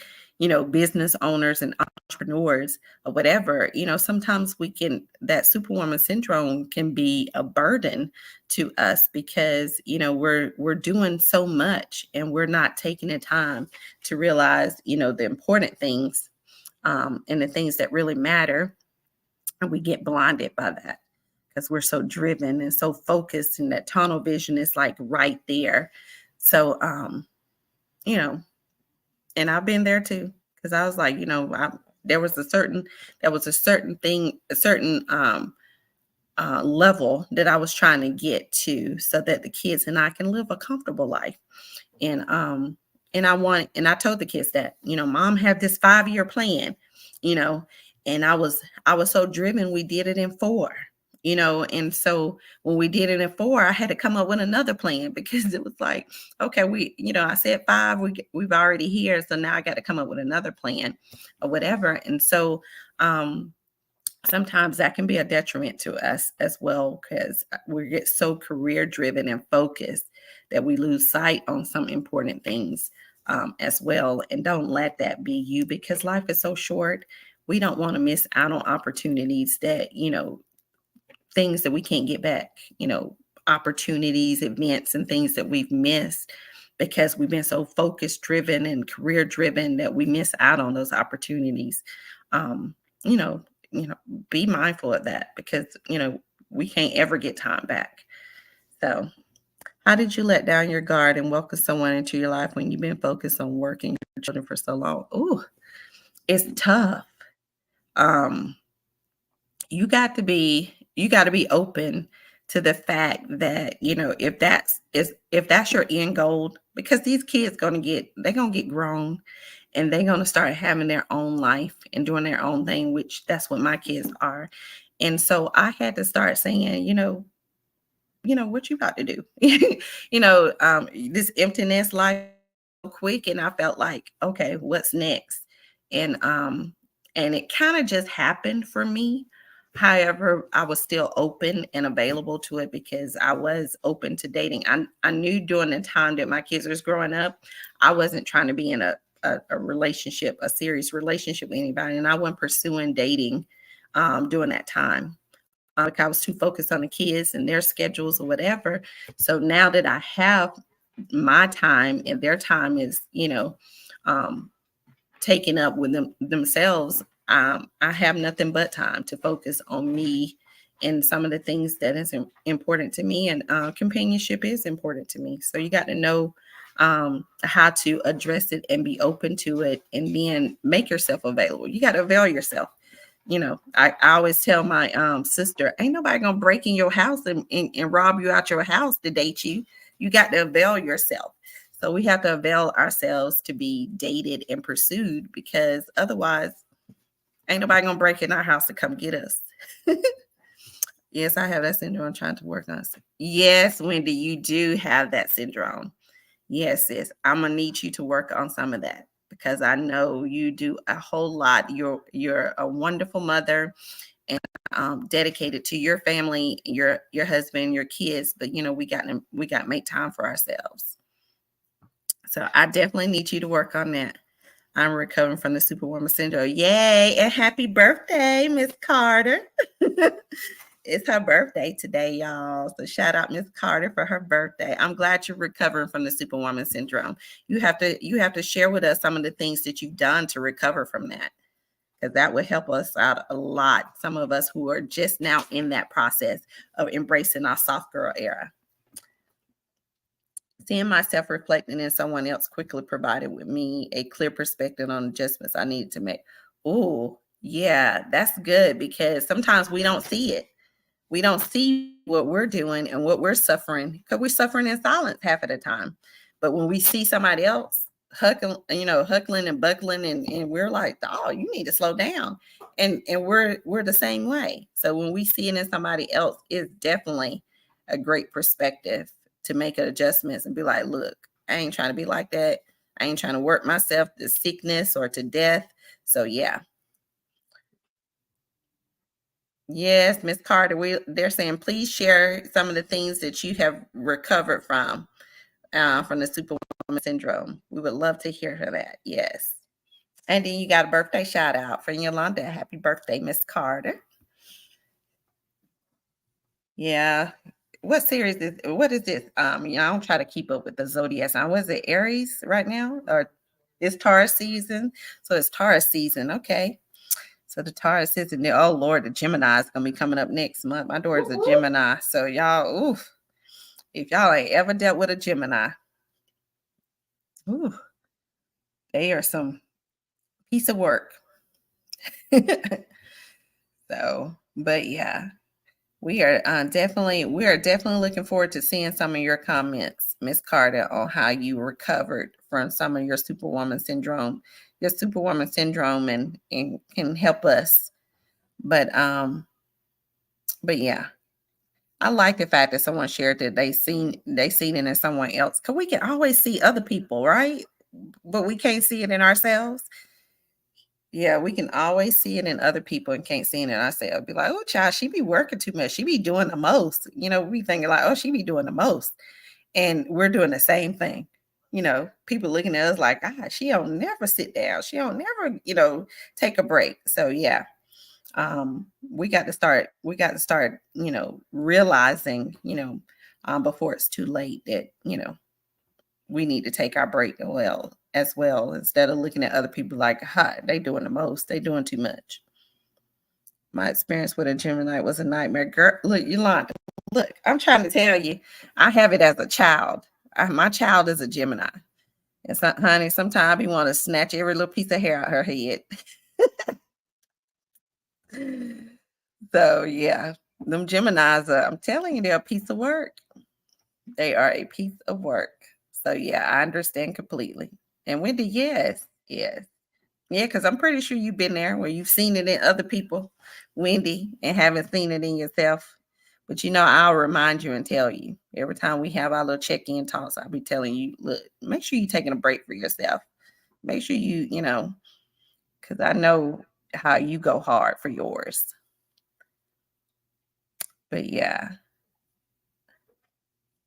business owners and entrepreneurs or whatever, sometimes that Superwoman syndrome can be a burden to us, because, we're doing so much and we're not taking the time to realize, the important things and the things that really matter. And we get blinded by that because we're so driven and so focused, and that tunnel vision is like right there. So, and I've been there too, because I was like, there was a certain thing, a certain level that I was trying to get to, so that the kids and I can live a comfortable life. And I told the kids that, mom had this 5-year plan, and I was so driven. We did it in 4. And so when we did it in 4, I had to come up with another plan, because it was like, okay, I said 5, we've already here. So now I got to come up with another plan or whatever. And so, sometimes that can be a detriment to us as well, because we get so career driven and focused that we lose sight on some important things as well. And don't let that be you, because life is so short. We don't want to miss out on opportunities that, things that we can't get back, opportunities, events, and things that we've missed because we've been so focus driven and career driven that we miss out on those opportunities. You know, be mindful of that, because, we can't ever get time back. So, how did you let down your guard and welcome someone into your life when you've been focused on working your children for so long? Ooh, it's tough. Um, you got to be open to the fact that, if that's your end goal, because these kids they're gonna get grown and they're gonna start having their own life and doing their own thing, which that's what my kids are. And so I had to start saying, what you about to do? This emptiness life quick, and I felt like, okay, what's next? And it kind of just happened for me. However, I was still open and available to it because I was open to dating. I knew during the time that my kids was growing up, I wasn't trying to be in a relationship, a serious relationship with anybody, and I wasn't pursuing dating during that time. Like I was too focused on the kids and their schedules or whatever. So now that I have my time and their time is, um, taken up with themselves, I have nothing but time to focus on me and some of the things that is important to me. And companionship is important to me. So you got to know how to address it and be open to it, and then make yourself available. You got to avail yourself. I always tell my sister, ain't nobody gonna break in your house and rob you out your house to date you. You got to avail yourself. So we have to avail ourselves to be dated and pursued, because otherwise, ain't nobody gonna break in our house to come get us. Yes, I have that syndrome. I'm trying to work on it. Yes, Wendy, you do have that syndrome. Yes, sis. I'm gonna need you to work on some of that, because I know you do a whole lot. You're a wonderful mother, and dedicated to your family, your husband, your kids. But we got to make time for ourselves. So I definitely need you to work on that. I'm recovering from the Superwoman syndrome. Yay! And happy birthday, Miss Carter. It's her birthday today, y'all. So shout out Miss Carter for her birthday. I'm glad you're recovering from the Superwoman syndrome. You have to share with us some of the things that you've done to recover from that, because that would help us out a lot. Some of us who are just now in that process of embracing our soft girl era. Seeing myself reflecting in someone else quickly provided with me a clear perspective on adjustments I needed to make. Oh, yeah, that's good, because sometimes we don't see it. We don't see what we're doing and what we're suffering, because we're suffering in silence half of the time. But when we see somebody else huckling and buckling, and we're like, oh, you need to slow down. And we're the same way. So when we see it in somebody else, it's definitely a great perspective to make adjustments and be like, look, I ain't trying to be like that. I ain't trying to work myself to sickness or to death. So yeah. Yes, Miss Carter, they're saying please share some of the things that you have recovered from the Superwoman syndrome. We would love to hear that. Yes. And then you got a birthday shout out from Yolanda. Happy birthday, Miss Carter. Yeah. What is this? I don't try to keep up with the zodiac sign. Was it Aries right now? Or it's Taurus season? So it's Taurus season. Okay. So the Taurus season. Oh Lord, the Gemini is gonna be coming up next month. My daughter's a Gemini. So y'all, oof. If y'all ain't ever dealt with a Gemini, ooh, they are some piece of work. So, but yeah, we are definitely looking forward to seeing some of your comments, Miss Carter, on how you recovered from some of your superwoman syndrome, and can help us. But yeah, I like the fact that someone shared that they seen it in someone else. Cause we can always see other people, right? But we can't see it in ourselves. Yeah, we can always see it in other people and can't see it in ourselves. Be like, oh, child, she be working too much. She be doing the most. We thinking like, oh, she be doing the most. And we're doing the same thing. People looking at us like, she don't never sit down. She don't never, take a break. So yeah, we got to start, realizing, before it's too late that, we need to take our break as well, instead of looking at other people like, hi, they doing the most, they doing too much. My experience with a Gemini was a nightmare. Girl, look, Yolanda, look, I'm trying to tell you, I have it as a child. My child is a Gemini. And so, honey, sometimes I be want to snatch every little piece of hair out her head. So yeah, them Geminis I'm telling you, they're a piece of work. They are a piece of work. So yeah, I understand completely. And Wendy, yes, yes. Yeah, because I'm pretty sure you've been there where you've seen it in other people, Wendy, and haven't seen it in yourself. But I'll remind you and tell you every time we have our little check-in talks. I'll be telling you, look, make sure you're taking a break for yourself. Make sure because I know how you go hard for yours. But yeah.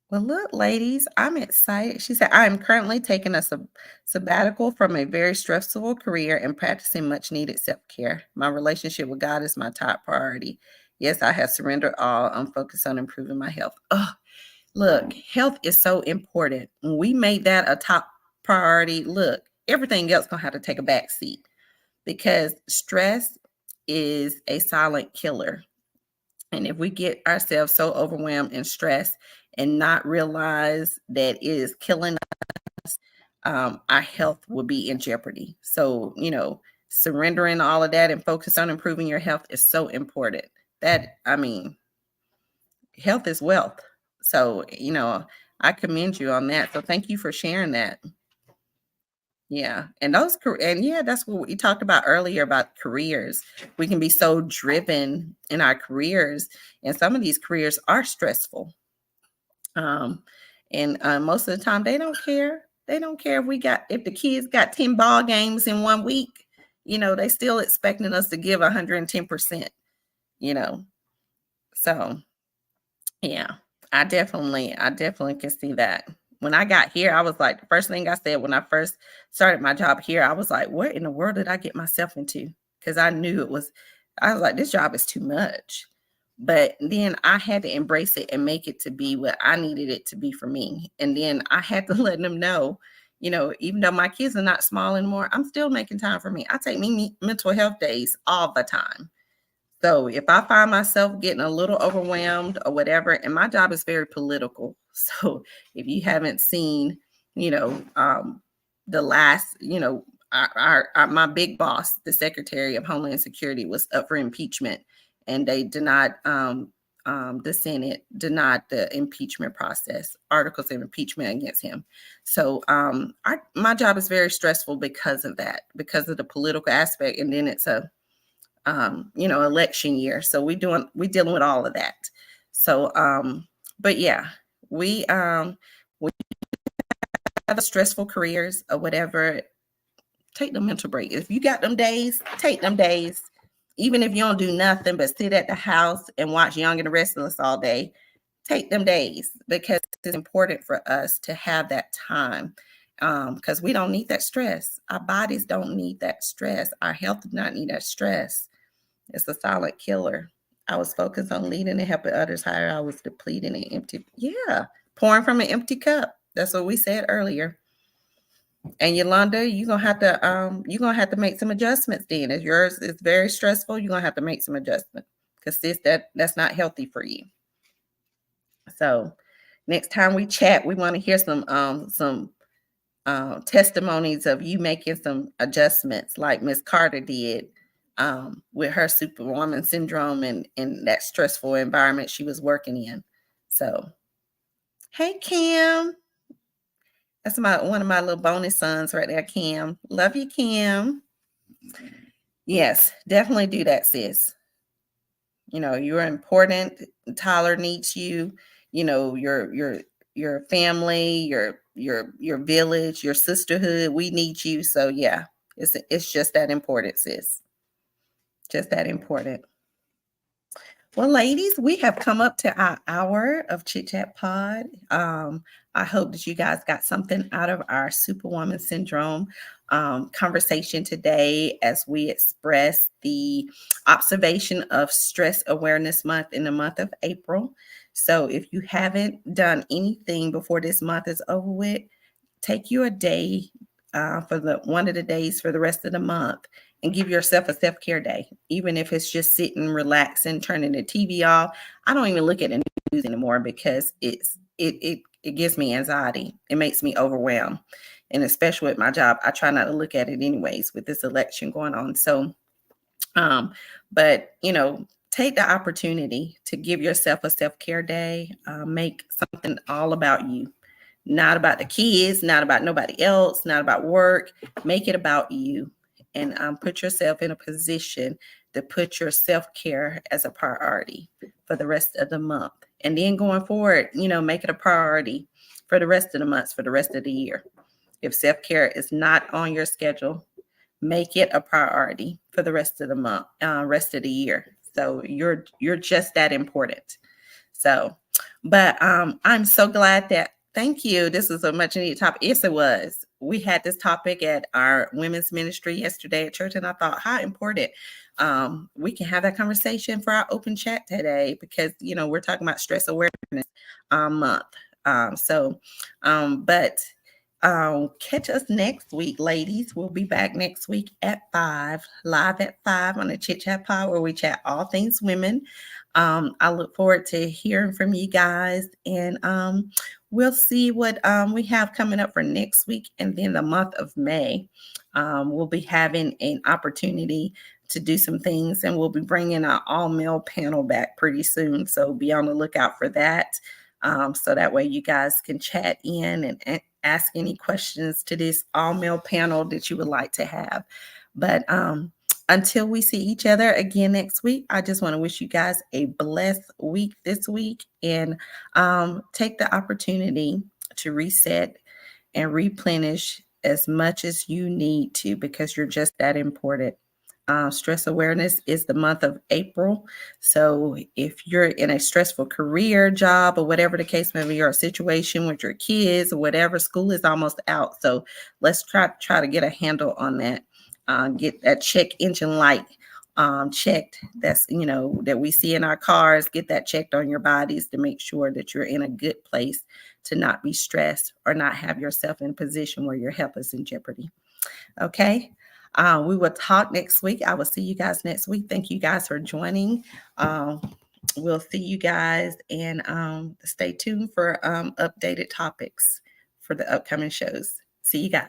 Well, look, ladies, I'm excited. She said, I am currently taking a sabbatical from a very stressful career and practicing much needed self care. My relationship with God is my top priority. Yes, I have surrendered all. I'm focused on improving my health. Oh, look, health is so important. When we made that a top priority, look, everything else gonna have to take a back seat because stress is a silent killer. And if we get ourselves so overwhelmed and stressed and not realize that it is killing us, our health will be in jeopardy. So, surrendering all of that and focus on improving your health is so important. I mean, health is wealth. So, I commend you on that. So thank you for sharing that. Yeah. And yeah, that's what we talked about earlier about careers. We can be so driven in our careers, and some of these careers are stressful. Um, and most of the time they don't care. They don't care if the kids got 10 ball games in 1 week, they still expecting us to give 110%, you know. So yeah, I definitely can see that. When I got here, I was like, the first thing I said when I first started my job here, I was like, what in the world did I get myself into? Because I was like, this job is too much. But then I had to embrace it and make it to be what I needed it to be for me. And then I had to let them know, even though my kids are not small anymore, I'm still making time for me. I take me mental health days all the time. So if I find myself getting a little overwhelmed or whatever, and my job is very political. So if you haven't seen, the last, my big boss, the Secretary of Homeland Security, was up for impeachment, and they denied the Senate denied the impeachment process, articles of impeachment against him. So my job is very stressful because of that, because of the political aspect, and then it's a election year. So we dealing with all of that. So, but yeah, we have stressful careers or whatever. Take the mental break. If you got them days, take them days. Even if you don't do nothing but sit at the house and watch Young and the Restless all day, take them days because it's important for us to have that time because we don't need that stress. Our bodies don't need that stress. Our health does not need that stress. It's a silent killer. I was focused on leading and helping others higher. I was depleting and empty. Yeah, pouring from an empty cup. That's what we said earlier. And Yolanda, you're gonna have to make some adjustments then. If yours is very stressful, you're gonna have to make some adjustments because that's not healthy for you. So next time we chat, we want to hear some testimonies of you making some adjustments like Miss Carter did with her superwoman syndrome and that stressful environment she was working in. So, hey, Kim. That's one of my little bonus sons right there, Kim. Love you, Kim. Yes, definitely do that, sis. You're important. Tyler needs you. Your family, your village, your sisterhood. We need you. So yeah, it's just that important, sis. Just that important. Well, ladies, we have come up to our hour of Chit Chat Pod. I hope that you guys got something out of our Superwoman Syndrome conversation today as we express the observation of Stress Awareness Month in the month of April. So if you haven't done anything before this month is over with, take you a day for one of the days for the rest of the month and give yourself a self-care day, even if it's just sitting, relaxing, turning the TV off. I don't even look at the news anymore because it gives me anxiety. It makes me overwhelmed. And especially with my job, I try not to look at it anyways with this election going on. So, but take the opportunity to give yourself a self-care day. Make something all about you, not about the kids, not about nobody else, not about work. Make it about you, and put yourself in a position to put your self-care as a priority for the rest of the month. And then going forward, make it a priority for the rest of the months, for the rest of the year. If self-care is not on your schedule, make it a priority for the rest of the month, rest of the year. So you're just that important. So, but I'm so glad that thank you. This was a much needed topic. Yes, it was. We had this topic at our women's ministry yesterday at church, and I thought how important we can have that conversation for our open chat today because we're talking about stress awareness month. But catch us next week, ladies. We'll be back next week at 5, live at 5 on the Chit Chat Pod, where we chat all things women. I look forward to hearing from you guys, and we'll see what we have coming up for next week. And then the month of May, we'll be having an opportunity to do some things, and we'll be bringing our all-male panel back pretty soon. So be on the lookout for that. So that way you guys can chat in and ask any questions to this all-male panel that you would like to have. But until we see each other again next week, I just want to wish you guys a blessed week this week, and take the opportunity to reset and replenish as much as you need to, because you're just that important. Stress awareness is the month of April. So if you're in a stressful career, job, or whatever the case may be, or a situation with your kids or whatever, school is almost out. So let's try to get a handle on that. Get that check engine light checked. That's, that we see in our cars. Get that checked on your bodies to make sure that you're in a good place to not be stressed or not have yourself in a position where your health is in jeopardy. Okay. We will talk next week. I will see you guys next week. Thank you guys for joining. We'll see you guys, and stay tuned for updated topics for the upcoming shows. See you guys.